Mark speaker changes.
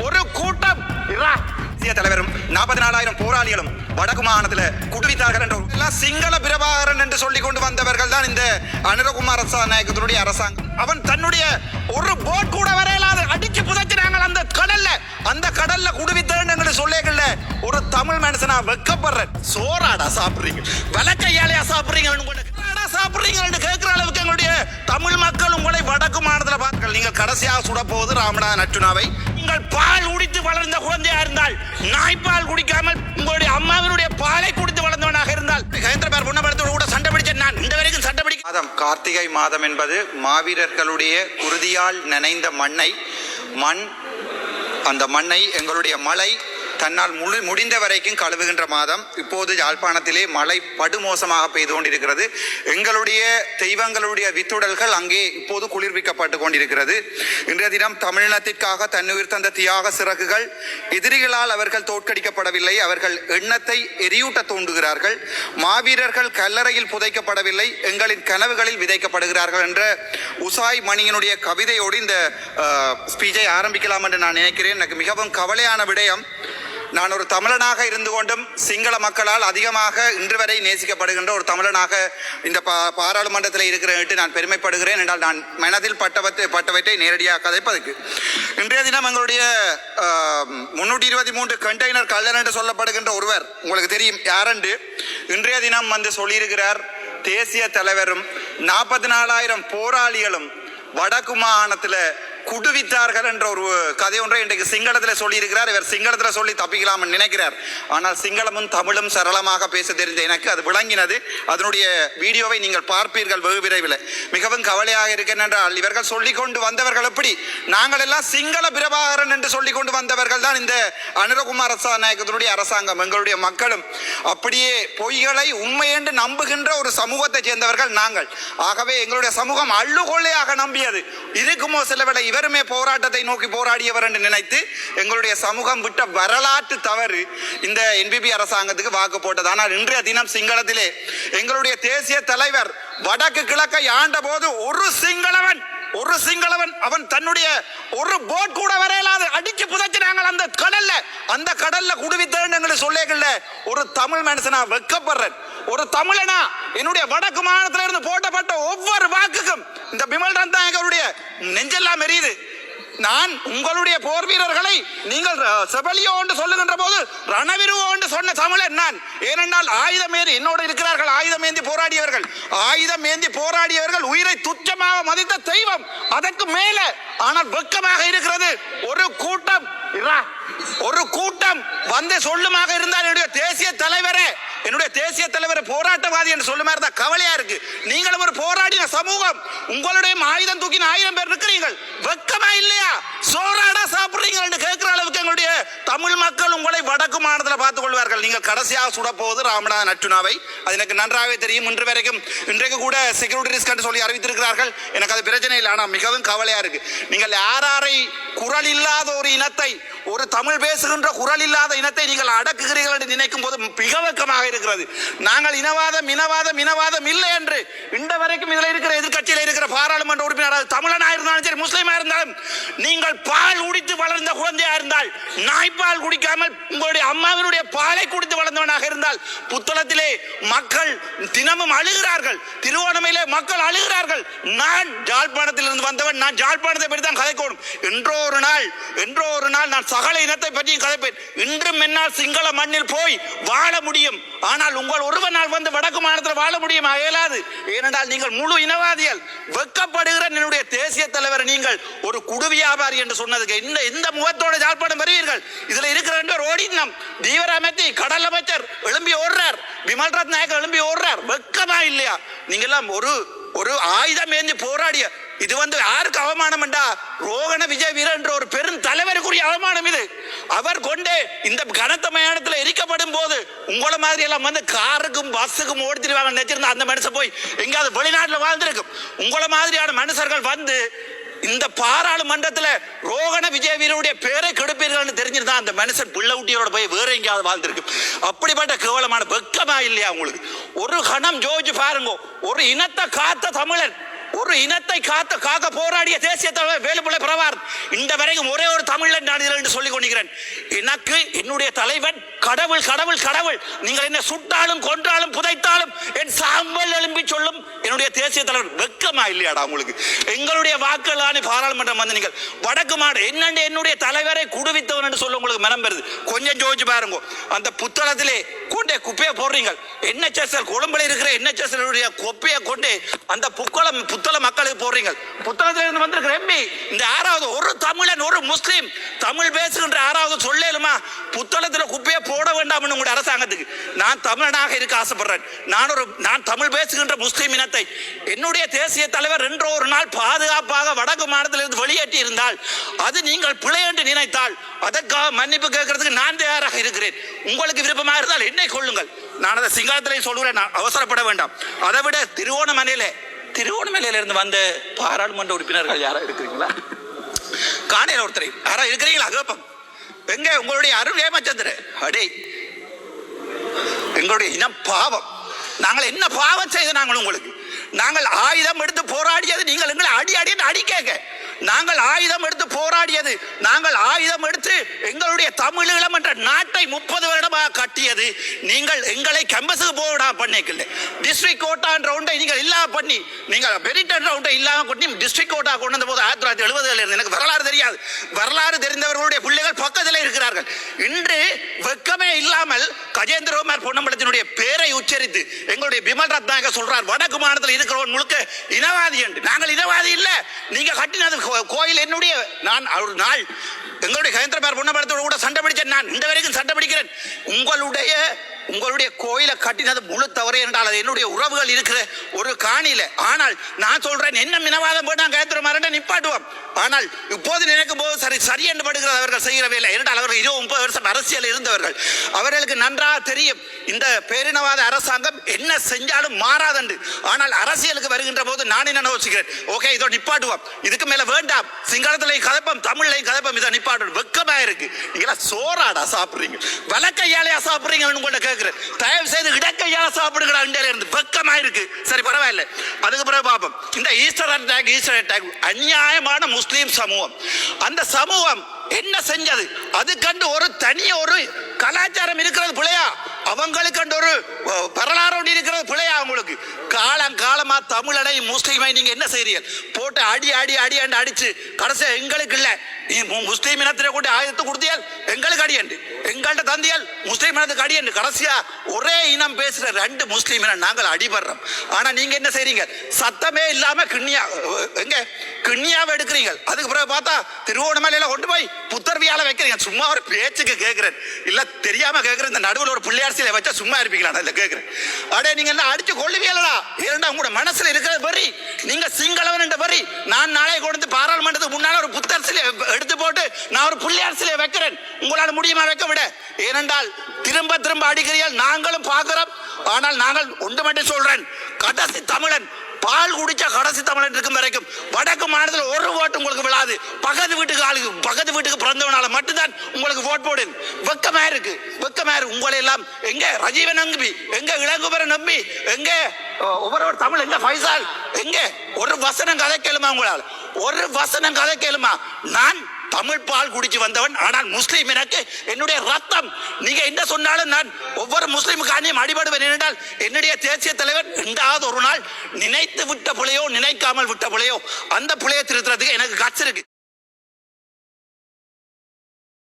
Speaker 1: ஒரு கூட்டம் தலைவரும் 44,000 போராளிகளும் வடக்கு மாகாணத்தில் குடுவித்தார்கள் என்ற சிங்கள பிரபாகரன் என்று சொல்லிக் கொண்டு வந்தவர்கள் தான் இந்த அனுரகுமார நாயகத்தினுடைய அரசாங்கம். அவன் தன்னுடைய ஒரு போட் கூட வரையிலாத அடிச்சு புதைச்சினாங்க அந்த கடல்ல குடுவித்தேன்னு சொல்லேகள்ல ஒரு தமிழ் மனுஷனா வெக்கப்படுறேன். சோறாடா சாப்பிடுறீங்க, வலக்கையாலையா சாப்பிடுறீங்க சாப்பிடுறீங்க கேட்கிற அளவுக்கு எங்களுடைய தமிழ் மக்கள் உங்களை வடக்கு மாநிலத்தில் பார்க்க நீங்கள் கடைசியாக சுட போவது ராமநாதன் அர்ஜுனாவை. நீங்கள் பால் குடித்து வளர்ந்த குழந்தையா இருந்தால், நாய்ப்பால் குடிக்காமல் உங்களுடைய அம்மாவினுடைய பாலை குடித்து வளர்ந்தவனாக இருந்தால், ஹைதராபாத் பொன்னபலத்தோடு கூட சண்டை பிடிச்சேன் நான் இந்த வரைக்கும் சண்டை பிடிக்க மாதம் கார்த்திகை மாதம் என்பது மாவீரர்களுடைய குருதியால் நனைந்த அந்த மண்ணை எங்களுடைய மழை தன்னால் முடிந்த வரைக்கும் கழுவுகின்ற மாதம். இப்போது யாழ்ப்பாணத்திலே மழை படுமோசமாக பெய்து கொண்டிருக்கிறது. எங்களுடைய தெய்வங்களுடைய வித்துடல்கள் அங்கே இப்போது குளிர்விக்கப்பட்டு கொண்டிருக்கிறது. இன்றைய தினம் தமிழினத்திற்காக தன்னுயிர் தந்த தியாக சிறகுகள் எதிரிகளால் அவர்கள் தோற்கடிக்கப்படவில்லை, அவர்கள் எண்ணத்தை எரியூட்ட தூண்டுகிறார்கள். மாவீரர்கள் கல்லறையில் புதைக்கப்படவில்லை, எங்களின் கனவுகளில் விதைக்கப்படுகிறார்கள் என்ற உசாய் மணியினுடைய கவிதையோடு இந்த ஸ்பீச்சை ஆரம்பிக்கலாம் என்று நான் நினைக்கிறேன். எனக்கு மிகவும் கவலையான விடயம், நான் ஒரு தமிழனாக இருந்து கொண்டும் சிங்கள மக்களால் அதிகமாக இன்று வரை நேசிக்கப்படுகின்ற ஒரு தமிழனாக இந்த பாராளுமன்றத்தில் இருக்கிறேன் நான் பெருமைப்படுகிறேன். என்றால் நான் மனதில் பட்டவற்றை நேரடியாக கதைப்பதற்கு இன்றைய தினம் எங்களுடைய 323 கண்டெய்னர் கள்ளன் என்று சொல்லப்படுகின்ற ஒருவர் உங்களுக்கு தெரியும் யாரென்று இன்றைய தினம் வந்து சொல்லியிருக்கிறார். தேசிய தலைவரும் 44,000 போராளிகளும் வடக்கு மாகாணத்தில் குடுவித்தார்கள் என்ற ஒரு கதை ஒன்றை இன்றைக்கு சிங்களத்தில் சொல்லியிருக்கிறார். இவர் சிங்களத்தில் சொல்லி தப்பிக்கலாம் நினைக்கிறார். ஆனால் சிங்களமும் தமிழும் சரளமாக பேச தெரிந்த எனக்கு அது விளங்கினது. அதனுடைய வீடியோவை நீங்கள் பார்ப்பீர்கள் வெகு விரைவில். மிகவும் கவலையாக இருக்கிறேன் என்றால் இவர்கள் சொல்லிக் கொண்டு வந்தவர்கள் எப்படி, நாங்கள் எல்லாம் சிங்கள பிரபாகரன் என்று சொல்லிக் கொண்டு வந்தவர்கள் தான் இந்த அனுரகுமார நாயகத்தினுடைய அரசாங்கம். எங்களுடைய மக்களும் அப்படியே பொய்களை உண்மை என்று நம்புகின்ற ஒரு சமூகத்தை சேர்ந்தவர்கள் நாங்கள். ஆகவே எங்களுடைய சமூகம் அள்ளுகொள்ளையாக நம்பியது இருக்குமோ சிலவேளை இவருமே போராட்டத்தை நோக்கி போராடியவர் என்று நினைத்து எங்களுடைய சமூகம் விட்ட வரலாற்று தவறு இந்த என்பிபி அரசாங்கத்துக்கு வாக்கு போட்டது. ஆனால் இன்றைய தினம் சிங்களத்திலே எங்களுடைய தேசிய தலைவர் வடக்கு கிழக்கை ஆண்ட போது ஒரு சிங்களவன் அவன் தன்னுடைய ஒரு போட் கூட வரையிலாத அடிச்சு புதைச்சினாங்க அந்த கடல்ல குடுவித்தேன்னு சொல்லேகள்ல ஒரு தமிழ் மனுஷனா வெக்கப்படுறேன். ஒரு தமிழனா என்னுடைய வடக்கு மாநிலத்தில் இருந்து போட்டப்பட்ட ஒவ்வொரு வாக்குக்கும் இந்த பிமல் ரந்தாயகருடைய நெஞ்செல்லாம் எரியுது. நான் உங்களுடைய போர் வீரர்களை நீங்கள் செபலியோ என்று சொல்லுகின்ற போது ரணவிருவோ என்று சொன்ன தமிழன் நான். ஏனென்றால் ஆயுதம் ஏந்தி என்னோடு இருக்கிறார்கள், ஆயுதம் ஏந்தி போராடியவர்கள் உயிரை துச்சமாக மதித்த தெய்வம் அதற்கு மேல. ஆனால் வெக்கமாக இருக்கிறது ஒரு கூட்டம் வந்து சொல்லுமாக இருந்தால் என்னுடைய தேசிய தலைவரை போராட்டவாதி என்று சொல்லுமா இருந்தா கவலையா இருக்கு. நீங்களும் ஒரு போராடின சமூகம், உங்களுடைய ஆயுதம் தூக்கின 1000 பேர் இருக்கிறீர்கள், வெக்கமா இல்லையா? சோறாடா சாப்பிடுறீங்க என்று கேட்கிற அளவுக்கு எங்களுடைய தமிழ் மக்கள் உங்களை வடக்கு மாநிலத்தில் பார்த்துக் கொள்வார்கள். நீங்கள் கடைசியாக சுட போவது ராமநாதன் அர்ஜுனாவை. அது எனக்கு நன்றாகவே தெரியும். இன்றைக்கு கூட செக்யூரிட்டி ரிஸ்க் என்று சொல்லி அறிவித்திருக்கிறார்கள். எனக்கு அது பிரச்சனை இல்லை. ஆனால் மிகவும் கவலையா இருக்கு. நீங்கள் யாரை குரல் இல்லாத ஒரு இனத்தை, ஒரு தமிழ் பேசுகின்ற குரல் இல்லாத இனத்தை நீங்கள் அடக்குகிறீர்கள் என்று நினைக்கும் போது மிக வெக்கமாக இருக்கிறது. நாங்கள் இனவாதம் இல்லை என்று இந்த வரைக்கும் இதில் இருக்கிற எதிர்கட்சியில் இருக்கிற பாராளுமன்ற உறுப்பினர் தமிழனாக இருந்தாலும் சரி முஸ்லீமா இருந்தாலும், நீங்கள் பால் குடித்து வளர்ந்த குழந்தையா இருந்தால், நாய்ப்பால் குடிக்காமல் உங்களுடைய அம்மாவினுடைய பாலை குடித்து வளர்ந்தவனாக இருந்தால், புத்தளத்திலே மக்கள் தினமும் அழுகிறார்கள், திருவோணமையிலே மக்கள் அழுகிறார்கள். நான் ஜாழ்ப்பாணத்தில் இருந்து வந்தவன், நான் ஜாழ்ப்பாணத்தை பற்றி தான் கதைக்கணும். என்றோ ஒரு நாள் நான் சகல இனத்தை பற்றியும் கதைப்பேன். இன்றும் என்னால் சிங்கள மண்ணில் போய் வாழ முடியும். ஆனால் உங்கள் ஒருவனால் வந்து வடக்கு மாநிலத்தில் வாழ முடியுமா? இயலாது. ஏனென்றால் நீங்கள் முழு இனவாதிகள். வெக்கப்படுகிற என்னுடைய தேசிய தலைவர் நீங்கள் ஒரு குடு வியாபாரி என்று சொன்னதுக்கு இந்த முகத்தோட ஜாழ்ப்பாணம் வருவீர்கள். இதுல இருக்கிற ஓடினம் தீவிர அமைச்சர், கடல் அமைச்சர் எழும்பி ஓடுறார், பிமல் ரத்நாயகர் எழும்பி ஓடுறார். வெக்கமா இல்லையா? நீங்க எல்லாம் ஒரு ஆயுதம் ஏந்தி போராடிய இது யாருக்கு அவமானம் என்றா ரோகண விஜய் வீரர் என்ற ஒரு பெரும் தலைவருக்குரிய அவமானம் இது. அவர் கொண்டே இந்த கனத்த மயானத்தில் எரிக்கப்படும் போது உங்களை மாதிரி எல்லாம் காருக்கும் பஸ்ஸுக்கும் ஓடித்திருவாங்க நினைச்சிருந்தா அந்த மனுஷன் போய் எங்காவது வெளிநாட்டில் வாழ்ந்திருக்கும். உங்களை மாதிரியான மனுஷர்கள் இந்த பாராளுமன்றத்தில் ரோகண விஜய் வீரருடைய பேரை கெடுப்பீர்கள் தெரிஞ்சிருந்தா அந்த மனுஷன் பிள்ளை ஊட்டியோட போய் வேற எங்கேயாவது வாழ்ந்திருக்கு. அப்படிப்பட்ட கேவலமான வெக்கமா இல்லையா உங்களுக்கு? ஒரு கணம் ஜோதிச்சு பாருங்க. ஒரு இனத்தை காத்த தமிழன், ஒரு இனத்தை காக்க போராடிய தேசிய தலைவர் வேலுப்பிள்ளை பிரபாகரன் இந்த வரைக்கும் ஒரே ஒரு தமிழன் நான் என்று சொல்லிக் கொண்டிருக்கிறேன். எனக்கு என்னுடைய தலைவன் கடவுள் கடவுள் கடவுள். நீங்கள் என்ன சுட்டாலும் கொன்றாலும் புதைத்தாலும் என் சாம்பல் எழும்பி சொல்லும் என்னுடைய தேசிய தலைவர். வெக்கமா இல்லையாடா உங்களுக்கு? எங்களுடைய வாக்குகளான பாராளுமன்றம் வந்து நீங்கள் வடக்கு மாடு என்னுடைய தலைவரை குடுவித்தவன் என்று சொல்ல உங்களுக்கு மனம் பெறுது. கொஞ்சம் ஜோதிச்சு பாருங்க. அந்த புத்தளத்திலே கொண்டே குப்பையை போடுறீங்க. NHSL கொழும்புல இருக்கிற NHSL குப்பையை கொண்டு அந்த புத்தள மக்களுக்கு போடுறீங்க. புத்தளத்தில் இருந்து வந்திருக்கிற எம்பி இந்த ஆறாவது ஒரு தமிழன் ஒரு முஸ்லீம் தமிழ் பேசுகின்ற ஆறாவது சொல்லேலுமா புத்தளத்தில் குப்பையை போட வேண்டாம் உங்களுடைய அரசாங்கத்துக்கு. நான் தமிழனாக இருக்க ஆசைப்படுறேன். நான் தமிழ் பேசுகின்ற முஸ்லீம் இனத்தை என்னுடைய தேசிய தலைவர் என்றோ ஒரு நாள் பாதுகாப்பாக வடக்கு மாநிலத்திலிருந்து வெளியேற்றி இருந்தால் அது நீங்கள் பிழை என்று நினைத்தால் அதற்காக மன்னிப்பு கேட்கறதுக்கு நான் தயாராக இருக்கிறேன். உங்களுக்கு விருப்பமாக இருந்தால் என்னை கொள்ளுங்கள். நான் அதை சிங்களத்திலையும் சொல்கிறேன். நான் அவசரப்பட வேண்டாம். அதை விட திருவோணமலையில இருந்து வந்த பாராளுமன்ற உறுப்பினர்கள் யாரா இருக்கிறீங்களா? காணையில் ஒருத்தரை யாரா இருக்கிறீங்களா? கேப்பம் எங்க உங்களுடைய அருள் ஏமச்சந்திர அடே எங்களுடைய இனம் பாவம். நாங்கள் என்ன பாவம் செய்த நாங்கள் உங்களுக்கு? நாங்கள் ஆயுதம் எடுத்து போராடியது நீங்கள் எங்களை அடி கேட்க. நாங்கள் ஆயுதம் எடுத்து போராடியது, நாங்கள் ஆயுதம் எடுத்து எங்களுடைய தமிழீழம் என்ற நாட்டை 30 வருடமாக கட்டியது நீங்கள் எங்களை கேம்பஸுக்கு போக பண்ணிக்கல. டிஸ்ட்ரிக்ட் கோட்டா என்ற ஒன்றை நீங்கள் இல்லாம பண்ணி, நீங்கள் பெரிட் என்ற ஒன்றை இல்லாம பண்ணி டிஸ்ட்ரிக்ட் கோட்டா கொண்டு வந்த போது 1970 இருந்து எனக்கு வரலாறு தெரியாது. வரலாறு தெரிந்தவர்களுடைய பிள்ளைகள் பக்கத்தில் இருக்கிறார்கள். இன்று வெக்கமே இல்லாமல் கஜேந்திரகுமார் பொன்னம்பலத்தினுடைய பேரை உச்சரித்து எங்களுடைய பிமல் ரத்நாயக சொல்றார் வடக்கு மாநிலத்தில் இருக்கிறவன் முழுக்க இனவாதி என்று. நாங்கள் இனவாதி இல்ல. நீங்க கட்டினது கோயில் என்னுடைய. நான் ஒரு நாள் எங்களுடைய கஜேந்திரகுமார் பொன்னம்பலத்தோடு கூட சண்டை பிடிச்சேன். நான் இந்த வரைக்கும் சண்டை பிடிக்கிறேன். உங்களுடைய கோயிலை கட்டினது முழு தவறு என்றால் அது என்னுடைய உறவுகள் இருக்கிற ஒரு காணியில. ஆனால் நான் சொல்றேன் என்ன மினவாதம் போட்டு நான் கஜேந்திரகுமார் நிப்பாட்டுவோம். ஆனால் இப்போது நினைக்கும் போது சரி என்று படுகிறது அவர்கள் செய்கிற வேலை. என்றால் அவர்கள் 20-30 வருஷம் அரசியல் இருந்தவர்கள். அவர்களுக்கு நன்றாக தெரியும் இந்த பேரினவாத அரசாங்கம் என்ன செஞ்சாலும் மாறாதண்டு. ஆனால் அரசியலுக்கு வருகின்ற போது நான் என்ன யோசிக்கிறேன், ஓகே இதோ நிப்பாட்டுவோம், இதுக்கு மேல வேண்டாம், சிங்களத்திலையும் கதப்பம் தமிழ்லையும் கதப்பம், இதை நிப்பாட்டு. வெக்கமா இருக்கு. நீங்களா சோறாடா சாப்பிடுறீங்க, வலக்கையாலையா சாப்பிடுறீங்கன்னு உங்கள்ட்ட கேட்கிறேன். தயவு செய்து இடக்கையால சாப்பிடுங்கடா. இந்தியால இருந்து வெக்கமா இருக்கு. சரி பரவாயில்ல, அதுக்கு பிறகு பார்ப்போம். இந்த ஈஸ்டர் அட்டாக் அநியாயமான முஸ்லீம் சமூகம். அந்த சமூகம் என்ன செஞ்சது? அது கண்டு ஒரு தனிய ஒரு கலாச்சாரம் இருக்கிறது பிள்ளையா? அவங்களுக்கு கண்டு ஒரு வரலாறு இருக்கிறது பிள்ளையா? அவங்களுக்கு காலமா தமிழனை முஸ்லீமை நீங்க என்ன செய்றீங்க? போட்டு அடி அடிச்சு கடைசி எங்களுக்கு இல்ல, நீ முஸ்லீம் இனத்திலே கொண்டு ஆயுதத்தை கொடுத்தியால் எங்களுக்கு அடியண்டு, எங்கள்கிட்ட தந்தியால் முஸ்லீம் இனத்துக்கு அடியண்டு. கடைசியா ஒரே இனம் பேசுற 2 முஸ்லீம் இனம் நாங்கள் அடிபடுறோம். ஆனா நீங்க என்ன செய்றீங்க? சத்தமே இல்லாம கிண்ணியாவை எடுக்கிறீங்க. அதுக்கு பிறகு பார்த்தா திருவோணமலையில கொண்டு போய் புத்தர்வியால வைக்கிறீங்க. சும்மா ஒரு பேச்சுக்கு கேட்கிறேன், இல்ல தெரியாம கேட்கிறேன். இந்த நடுவில் ஒரு பிள்ளையார் சிலை வச்சா சும்மா இருப்பீங்களா? இல்ல கேட்கிறேன். அடே நீங்க என்ன அடிச்சு கொள்ளுவீங்களா? இரண்டா உங்களோட மனசுல இருக்கிறது பரி, நீங்க சிங்களவன் என்ற பரி. நான் நாளை கொண்டு பாராளுமன்றத்துக்கு முன்னால ஒரு புத்தர் சிலை எடுத்து போட்டு நான் ஒரு பிள்ளையார் சிலை வைக்கிறேன். உங்களால் முடியுமா வைக்க விட? ஏனென்றால் திரும்ப அடிக்கிறீர்கள், நாங்களும் பார்க்கிறோம். ஆனால் நாங்கள் ஒன்று மட்டும் சொல்றேன், கடைசி தமிழன் பால் குடிச்சா கடைசி தமிழன் இருக்கும் வரைக்கும் வடக்கு மாநிலத்தில் ஒரு ஓட்டு உங்களுக்கு விழாது. பக்கத்து வீட்டுக்கு பிறந்தவனால மட்டும்தான் உங்களுக்கு ஓட் போடு. வெக்கமா இருக்கு. உங்களை எல்லாம் எங்க ரஜீவன் நம்பி, எங்க இளங்குமரன் நம்பி, எங்க ஒவ்வொரு தமிழ், எங்க ஃபைசால், எங்க ஒரு வசனம் கதை கேளுமா? உங்களால் ஒரு வசனம் கதை கேளுமா? நான் தமிழ் பால் குடிச்சு வந்தவன். ஆனால் முஸ்லீம் எனக்கு என்னுடைய ரத்தம். நீங்க என்ன சொன்னாலும் நான் ஒவ்வொரு முஸ்லீமுக்கானியும் அடிபடுவேன். என்றால் என்னுடைய தேசிய தலைவர் ரெண்டாவது ஒரு நாள் நினைத்து விட்ட பிள்ளையோ நினைக்காமல் விட்ட பிள்ளையோ அந்த பிள்ளையை திருத்துறதுக்கு எனக்கு கட்சி இருக்கு.